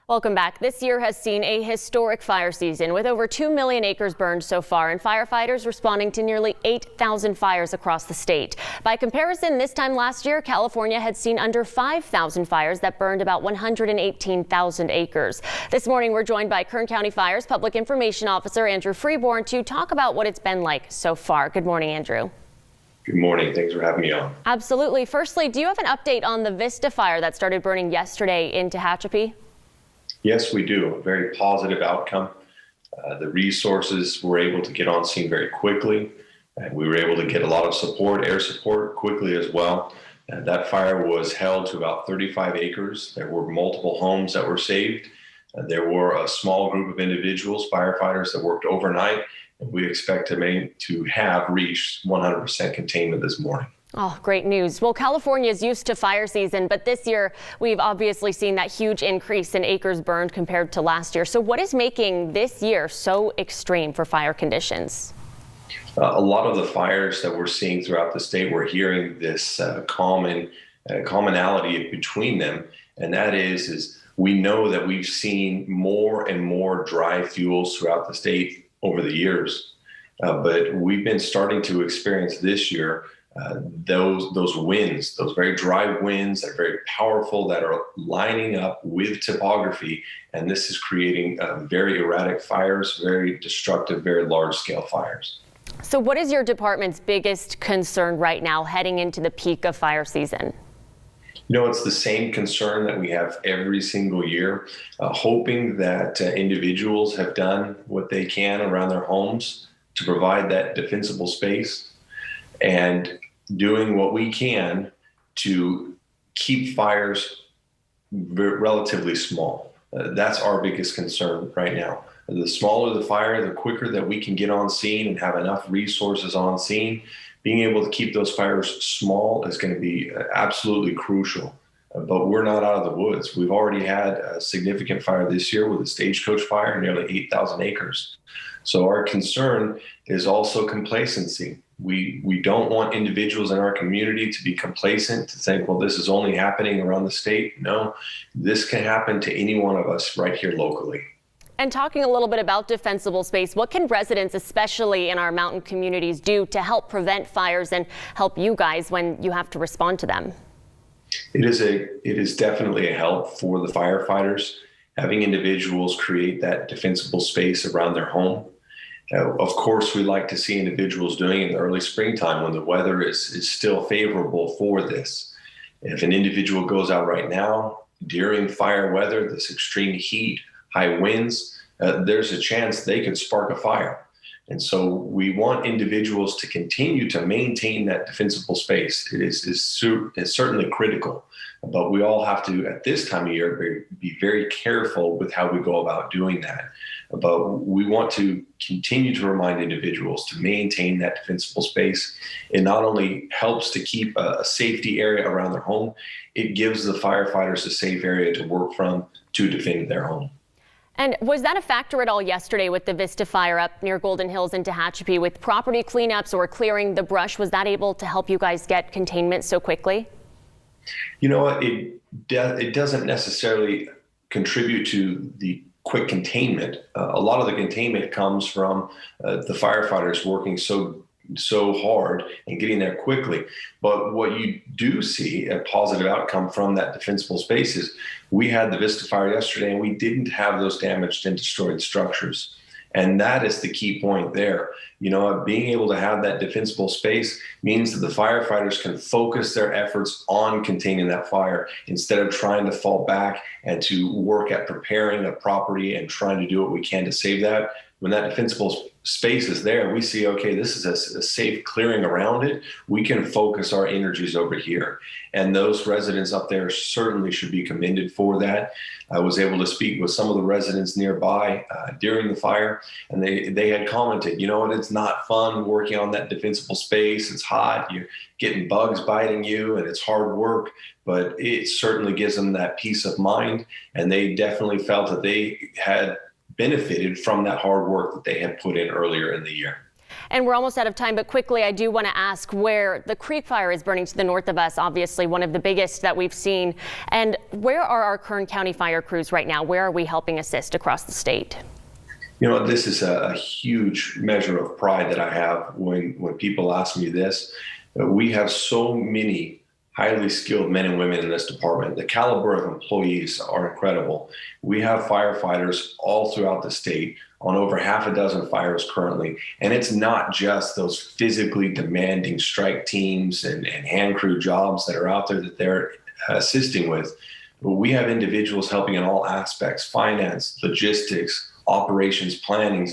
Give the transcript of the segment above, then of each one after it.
Welcome back. This year has seen a historic fire season with over 2 million acres burned so far and firefighters responding to nearly 8,000 fires across the state. By comparison, this time last year, California had seen under 5,000 fires that burned about 118,000 acres. This morning, we're joined by Kern County Fire's Public Information Officer Andrew Freeborn to talk about what it's been like so far. Good morning, Andrew. Good morning. Thanks for having me on. Absolutely. Firstly, do you have an update on the Vista Fire that started burning yesterday in Tehachapi? Yes, we do. A very positive outcome. The resources were able to get on scene very quickly, and we were able to get a lot of support, air support, quickly as well. That fire was held to about 35 acres. There were multiple homes that were saved. There were a small group of individuals, firefighters, that worked overnight, and we expect to have reached 100% containment this morning. Oh, great news. Well, California is used to fire season, but this year we've obviously seen that huge increase in acres burned compared to last year. So what is making this year so extreme for fire conditions? A lot of the fires that we're seeing throughout the state, we're hearing this commonality between them, and that is we know that we've seen more and more dry fuels throughout the state over the years, but we've been starting to experience this year those winds, those very dry winds that are very powerful, that are lining up with topography, and this is creating very erratic fires, very destructive, very large-scale fires. So what is your department's biggest concern right now heading into the peak of fire season? You know, it's the same concern that we have every single year, hoping that individuals have done what they can around their homes to provide that defensible space, and doing what we can to keep fires relatively small. That's our biggest concern right now. The smaller the fire, the quicker that we can get on scene and have enough resources on scene. Being able to keep those fires small is going to be absolutely crucial. But we're not out of the woods. We've already had a significant fire this year with a stagecoach fire, nearly 8,000 acres. So our concern is also complacency. We don't want individuals in our community to be complacent, to think, well, this is only happening around the state. No, this can happen to any one of us right here locally. And talking a little bit about defensible space, what can residents, especially in our mountain communities, do to help prevent fires and help you guys when you have to respond to them? It is definitely a help for the firefighters, having individuals create that defensible space around their home. Of course, we like to see individuals doing it in the early springtime when the weather is still favorable for this. If an individual goes out right now during fire weather, this extreme heat, high winds, there's a chance they could spark a fire. And so we want individuals to continue to maintain that defensible space. It is certainly critical, but we all have to, at this time of year, be very careful with how we go about doing that. But we want to continue to remind individuals to maintain that defensible space. It not only helps to keep a safety area around their home, it gives the firefighters a safe area to work from to defend their home. And was that a factor at all yesterday with the Vista Fire up near Golden Hills in Tehachapi with property cleanups or clearing the brush? Was that able to help you guys get containment so quickly? You know what, it doesn't necessarily contribute to the quick containment. A lot of the containment comes from the firefighters working so hard and getting there quickly. But what you do see a positive outcome from that defensible space is we had the Vista Fire yesterday and we didn't have those damaged and destroyed structures. And that is the key point there. You know, being able to have that defensible space means that the firefighters can focus their efforts on containing that fire instead of trying to fall back and to work at preparing a property and trying to do what we can to save that. When that defensible space is there, we see, okay, this is a safe clearing around it. We can focus our energies over here. And those residents up there certainly should be commended for that. I was able to speak with some of the residents nearby during the fire, and they had commented, you know what, it's not fun working on that defensible space. It's hot, you're getting bugs biting you, and it's hard work, but it certainly gives them that peace of mind. And they definitely felt that they had benefited from that hard work that they had put in earlier in the year. And we're almost out of time, but quickly, I do want to ask where the Creek Fire is burning to the north of us, obviously one of the biggest that we've seen. And where are our Kern County fire crews right now? Where are we helping assist across the state? You know, this is a huge measure of pride that I have when people ask me this. We have so many highly skilled men and women in this department. The caliber of employees are incredible. We have firefighters all throughout the state on over half a dozen fires currently. And it's not just those physically demanding strike teams and hand crew jobs that are out there that they're assisting with. But we have individuals helping in all aspects: finance, logistics, operations, planning.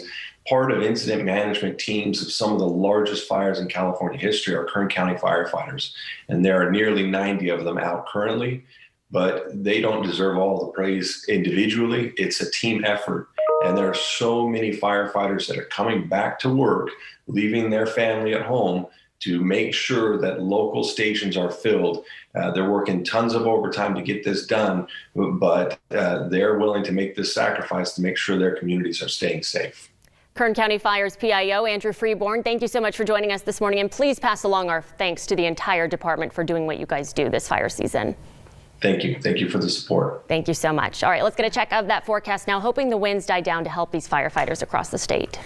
Part of incident management teams of some of the largest fires in California history are Kern County firefighters. And there are nearly 90 of them out currently, but they don't deserve all the praise individually. It's a team effort. And there are so many firefighters that are coming back to work, leaving their family at home to make sure that local stations are filled. They're working tons of overtime to get this done, but they're willing to make this sacrifice to make sure their communities are staying safe. Kern County Fire's PIO, Andrew Freeborn, thank you so much for joining us this morning. And please pass along our thanks to the entire department for doing what you guys do this fire season. Thank you. Thank you for the support. Thank you so much. All right, let's get a check of that forecast now, hoping the winds die down to help these firefighters across the state.